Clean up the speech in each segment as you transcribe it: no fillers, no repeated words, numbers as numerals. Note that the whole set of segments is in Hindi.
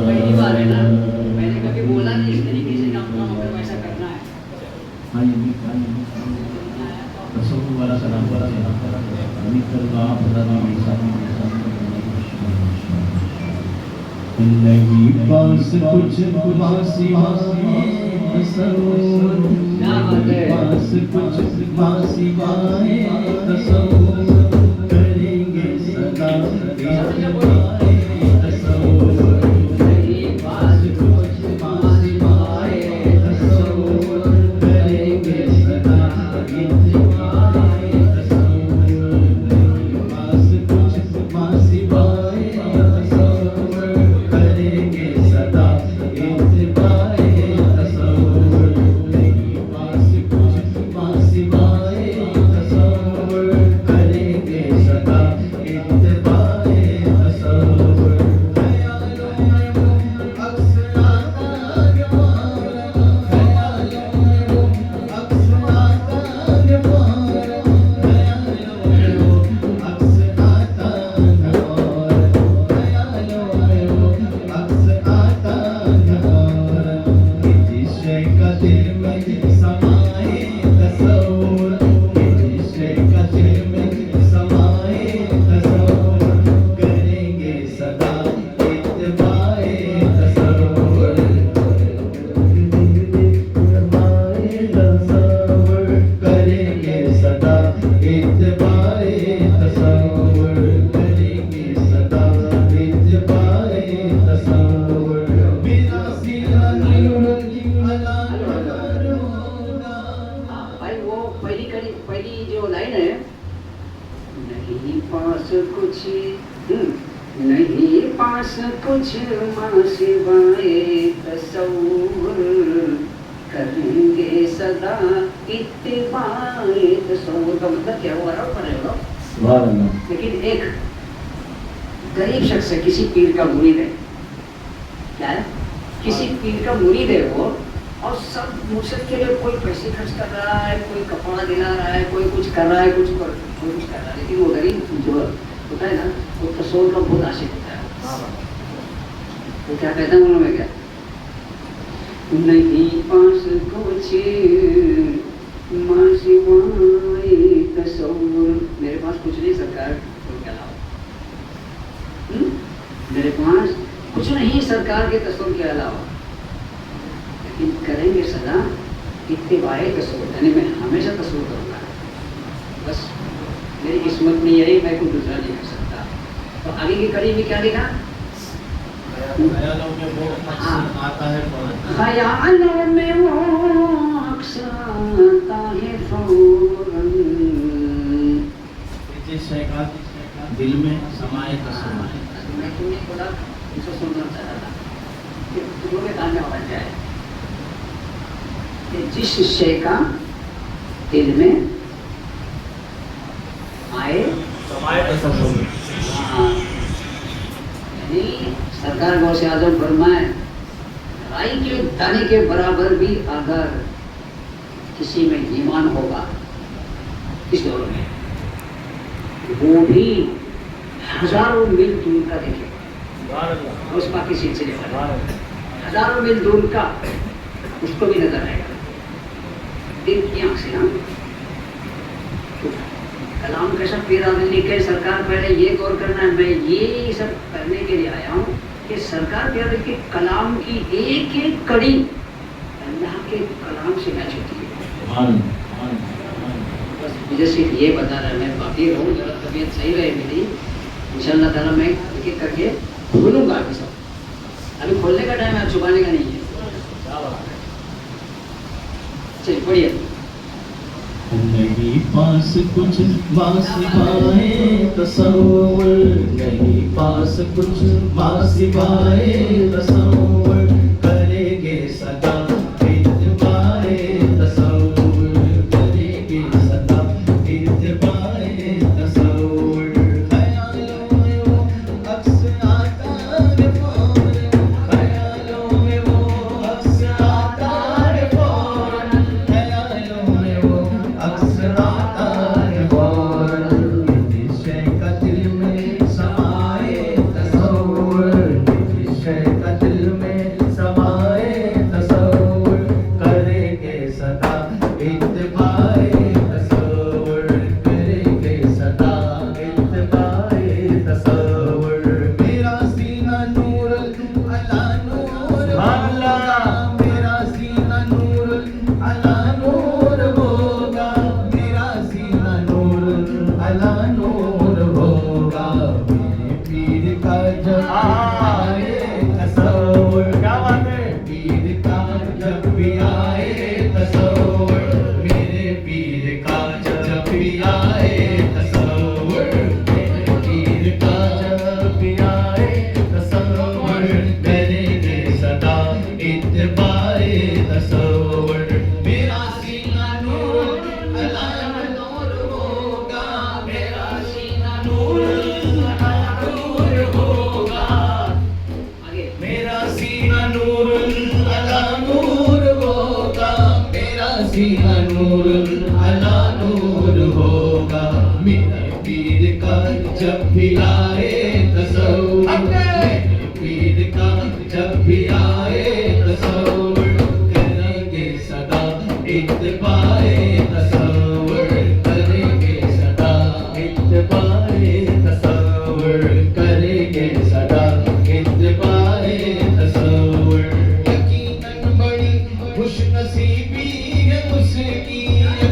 पहली बार है ना, मैंने कभी बोला नहीं इस तरीके से काम मतलब ऐसा करना है। नहीं पास कुछ बासी पास कुछ बासी करेंगे सदा पहली जो लाइन है, नहीं पास कुछ नहीं पास कुछ माँ सिवाय तसव्वुर, करेंगे सदा इत्तिबाए तसव्वुर। का मतलब क्या हुआ रहा पड़ेगा, लेकिन एक गरीब शख्स है, किसी पीर का मुरीद है, क्या है, किसी पीर का मुरीद है वो, और सब मुर्शिद के लिए कोई पैसे खर्च कर रहा है, कोई कपड़ा दिला रहा है, कोई कुछ कर रहा है, कोई कुछ कर रहा है, लेकिन वो गरीब जो होता है ना, वो तसव्वुर का बहुत आशिक होता है। वो क्या कहता है उन्होंने, क्या नहीं पास कुछ माँ सिवाय तसव्वुर, मेरे पास कुछ नहीं सरकार के अलावा, मेरे पास कुछ नहीं सरकार के तसव्वुर के अलावा, लेकिन करेंगे सदा इत्तिबाए तसव्वुर, यानी मैं हमेशा तसव्वुर करूँगा। बस मेरी किस्मत में यही, मैं कुछ दूसरा नहीं कर सकता। तो आगे की कड़ी में क्या लिखा, ख्यालों में वो आता है ख्यालों में वो अक्सर आता है फौरन, दिल में समाये तसव्वुर। मैं तुमने बोला इसको सुनना चाह रहा था कि तुम्हें ताने बन जाए कि जिस शय का दिल में आए समाये तसव्वुर। यानी सरकार गौसे आजम फरमाए, राई के दाने के बराबर भी अगर किसी में ईमान होगा इस दौर में, वो भी हजारों मील दूर का देखेगा, उस पाकि सिलसिले पर हजारों मील दूर का उसको भी नजर आएगा दिल की आंख से। कलाम कैसा पीरा दिल्ली के सरकार, पहले ये गौर करना है, मैं ये सब करने के लिए आया हूँ कि सरकार पीरा दिल्ली के कलाम की एक एक कड़ी अल्लाह के कलाम से मैच होती है। बस मुझे सिर्फ ये बता रहा है, मैं बाकी रहूँ, जरा तबीयत सही रहे मेरी, इंशाअल्लाह ताला मैं एक एक करके खोलूँगा अभी सब। अभी खोलने का टाइम है, छुपाने का नहीं है। चलिए पढ़िए। नहीं पास कुछ बासिवाए तसव्वुर, नहीं पास कुछ बासिवाए तसव्वुर, करेंगे सदा इत्तिबाए तसव्वुर, करेंगे सदा इत्तिबाए तसव्वुर। ख्यालों में वो अक्सर आता है फौरन, ख्यालों में वो अक्सर आता है फौरन, ख्यालों में वो अक्सर आता है फौरन, जिस शय का दिल में नूर अला नूर होगा, आगे मेरा सीना नूर अला नूर होगा, मेरा सीना नूर अला नूर होगा। मेरे पीर का जब भी आए तसव्वुर, मेरे पीर का जब भी आए तसव्वुर, करेंगे सदा इत्तिबाए तसव्वुर, करेंगे सदा इत्तिबाए तसव्वुर, करेंगे सदा इत्तिबाए तसव्वुर। यकीनन बड़ी खुशनसीबी है उसकी, यकीनन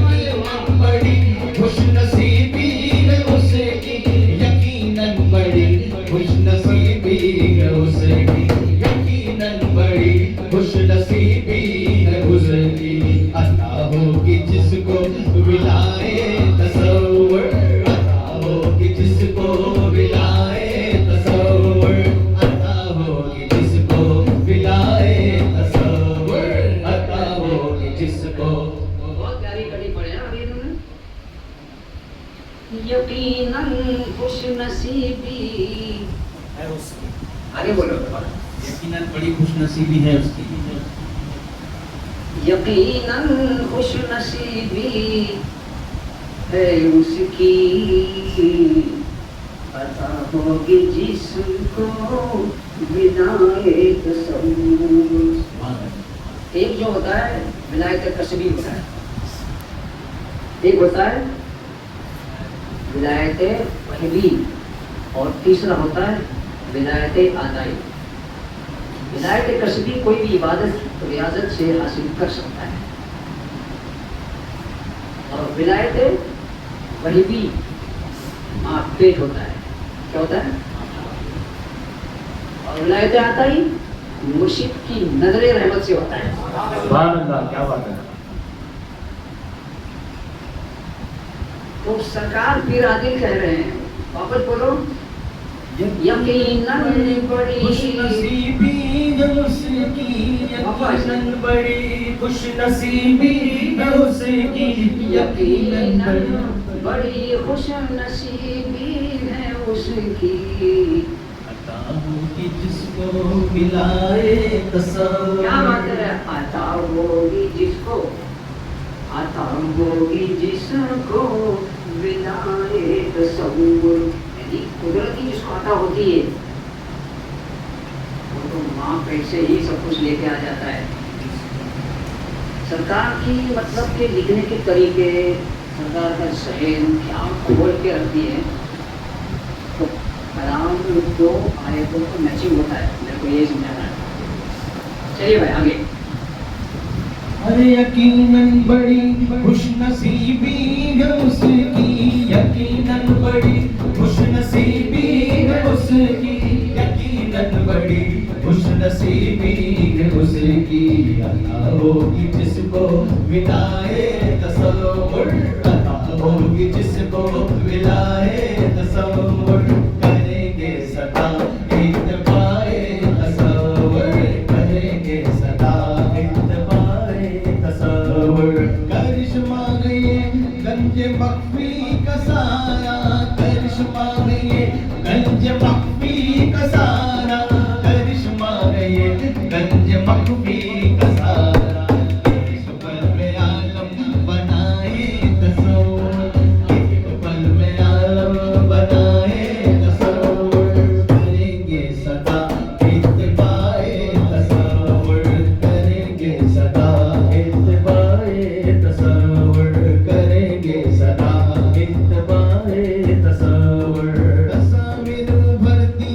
बड़ी खुशनसीबी है उसकी, यकीनन बड़ी खुशनसीबी है उसकी, यकीनन बड़ी खुशनसीबी है उसकी। अता होगी जिसको विलाए तसव्वुर, अता होगी जिसको विलाए तसव्वुर, अता होगी जिसको विलाए तसव्वुर, अता होगी जिसको। बहुत प्यारी कड़ी पढ़े हैं अभी इन्होंने। यकीनन खुशनसीबी, है उसकी, आगे बोलो। यकीनन बड़ी खुशनसीबी है उसकी, यकीनन खुशनसीबी है उसकी, अता होगी जिसको विलाए तसव्वुर। एक जो होता है विलायत कसबी होता है, एक होता है विलायत वहबी, और तीसरा होता है विलायत आदाई। विलायत कसबी कोई भी इबादत रियाजत से हासिल कर सकता है, और विलायत वहबी मापेट होता है। क्या होता है? और विलायत आदाई मुर्शिद की नजरे रहमत से होता है। सुभान अल्लाह, क्या बात है। तो सरकार पीर आदिल कह रहे हैं, वापस बोलो। यकीनन बड़ी खुशनसीबी है उसकी, यकीनन बड़ी खुशनसीबी है उसकी, यकीनन बड़ी खुशनसीबी है उसकी। अता होगी जिसको मिलाए तसव्वुर। क्या बात है? अता होगी जिसको, अता होगी जिसको विलाए तसव्वुर, यानी कुदरती जिसको अता होती है वो तो माँ पेट से ही सब कुछ लेके आ जाता है। सरकार की मतलब के लिखने के तरीके, सरकार का शहर क्या खोल के रखती है, तो कलाम दो आयतों को मैचिंग होता है। मेरे को ये समझाना है। चलिए भाई आगे। अरे यकीनन बड़ी खुशनसीबी है उसकी, यकीनन बड़ी खुशनसीबी है उसकी, यकीनन बड़ी खुशनसीबी है उसकी। अता होगी जिसको विलाए तसव्वुर, अता होगी जिसको विलाए तसव्वुर, करेंगे सदा इत्तिबाए तसव्वुर, करेंगे सदा इत्तिबाए तसव्वुर। करिश्मा गए गंज मख्फी का सारा, करिश्मा गए गंज मख्फी का सारा, करिश्मा गए गंज मख्फी का सारा। एक पल में आलम बनाए तसव्वुर, एक पल में आलम बनाए तसव्वुर, करेंगे सदा इत्तिबाए तसव्वुर, करेंगे सदा इत्तिबाए तसव्वुर, करेंगे सदा इत्तिबाए तसव्वुर। तस्वीर भरती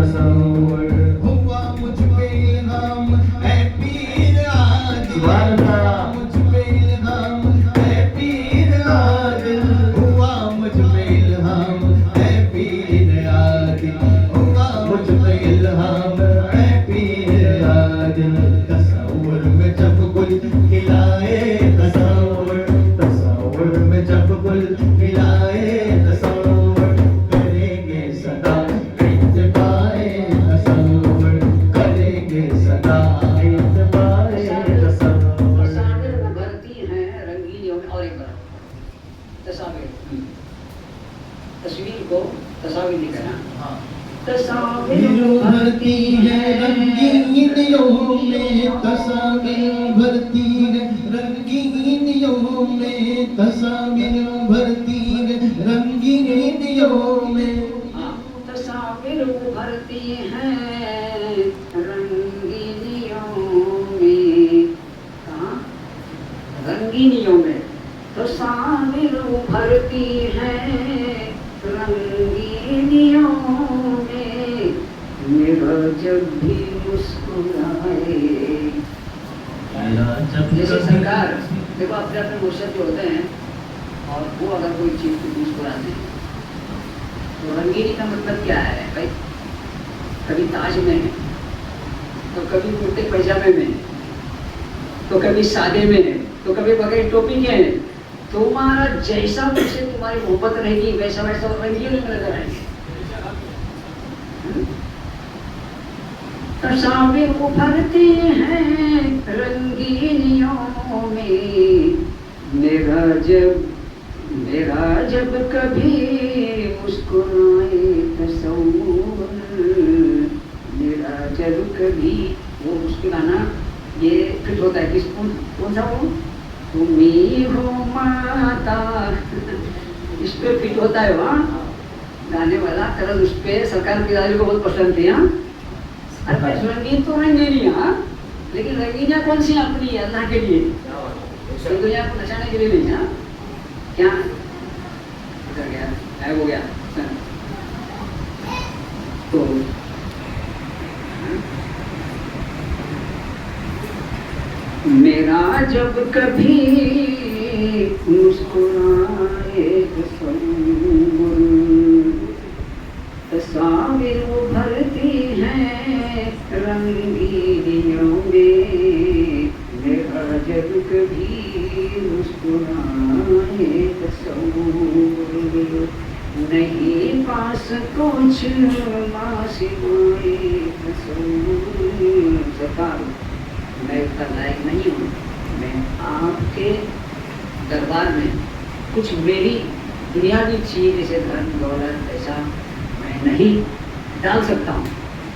तसव्वुर हुआ मुझ पे इल्हाम ऐ पीर आदिल मुझ पे इल्हाम ऐ पीर आदिल हुआ मुझ पे इल्हाम ऐ पीर आदिल हुआ मुझ पे इल्हाम ऐ पीर आदिल तसव्वुर में जब गुल खिलाए तसव्वुर तसव्वुर में जब गुल खिलाए तसव्वुर करेंगे सदा इत्तिबाए तसव्वुर करेंगे सदा इत्तिबाए तसव्वुर तस्वीर उभरती हैं रंगीनियों में। और एक बार तस्वीर, तस्वीर को तस्वीर नहीं कहना। तस्वीर उभरती है रंगीनियों में तस्वीर उभरती है रंगीनियों में तस्वीर उभरती है रंगीनियों में तस्वीर उभरती हैं रंगीनियों में। कहाँ? रंगीनियों में तस्वीर उभरती हैं रंगीनियों में। मेरा जब भी मुस्कुराए, जैसे सरकार देखो अपने अपने मुर्शद जो होते हैं और वो अगर कोई चीज़ को मुस्कुराते हैं तो रंगीनी का मतलब क्या है भाई? कभी ताज में है, तो कभी कुर्ते पैजामे में, तो कभी सादे में है, तो कभी बगैर टोपी के हैं। तुम्हारा जैसा मुझसे तुम्हारी मोहब्बत रहेगी वैसा वैसा रंगीन में नजर आएंगे। तस्वीर उभरती हैं रंगीनियों में। मेरा जब कभी मुस्कुराए तसव्वुर, मेरा जब कभी वो मुस्कुराना ये फिट होता है किस कौन सा वो तुम ही हो माता इस पे फिट होता है वहाँ गाने वाला तरह। उस पे सरकार की को बहुत पसंद थी। हाँ अरे रंगीन तो रंगीनी हाँ, लेकिन रंगीनियाँ कौन सी अपनी है अल्लाह के लिए, दुनिया को नचाने के लिए नहीं। हाँ क्या कर गया है हो गया तो मेरा जब कभी मुस्कुराए तसव्वुर, तस्वीर उभरती हैं रंगीनियों में। मेरा जब कभी मुस्कुराए तसव्वुर, नहीं पास कुछ माँ सिवाए तसव्वुर। सरकार मैं इतना लायक नहीं हूँ, मैं आपके दरबार में कुछ मेरी दुनियावी चीज जैसे धन दौलत पैसा मैं नहीं डाल सकता हूँ।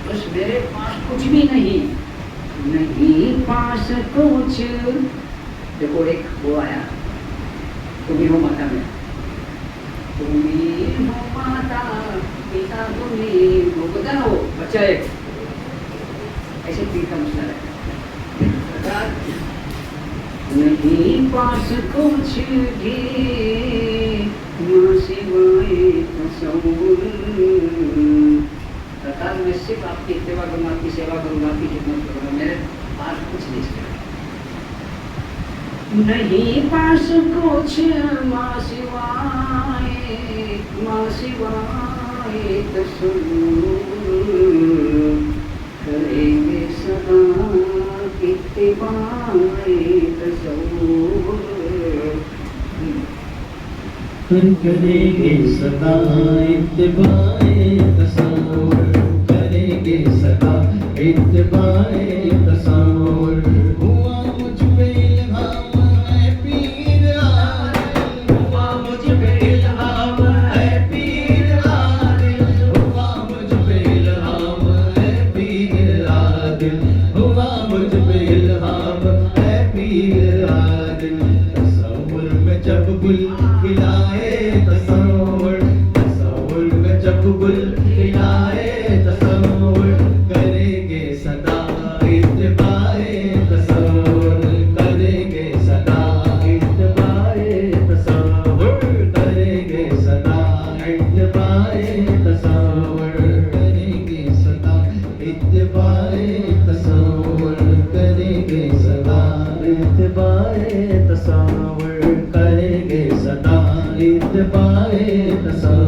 बस मेरे पास कुछ भी नहीं, नहीं पास कुछ। देखो एक वो आया तुम ही हो माता में, तुम ही हो माता पिता तुम ही वो पता ना वो बच्चा एक ऐसे पीर का मसला है। नहीं पास कुछ भी माँ सिवाए तसव्वुर। सरकार मैं सिर्फ आपकी सेवा करूँगा, आपकी सेवा करूँगा, आपकी खिदमत करूँगा, मेरे पास कुछ नहीं पास कुछ माँ सिवाए तसव्वुर। करेंगे सदा इत्तिबाए तसव्वुर, करेंगे सदा इत्तिबाए तसव्वुर, करेंगे सदा इत्तिबाए तसव्वुर। हुआ मुझ पे इल्हाम है पीर आदिल, हुआ मुझ पे इल्हाम है पीर आदिल, हुआ मुझ पे इल्हाम है पीर आदिल, हुआ मुझ पे इल्हाम है पीर आदिल। तसव्वुर में जब गुल खिलाए तसव्वुर, तसव्वुर में जब गुल खिलाए तसव्वुर, करेंगे सदा इत्तिबाए तसव्वुर, करेंगे सदा इत्तिबाए तसव्वुर, करेंगे सदा इत्तिबाए तसव्वुर, करेंगे सदा तसावर करेंगे सदा इत्बाए तसावर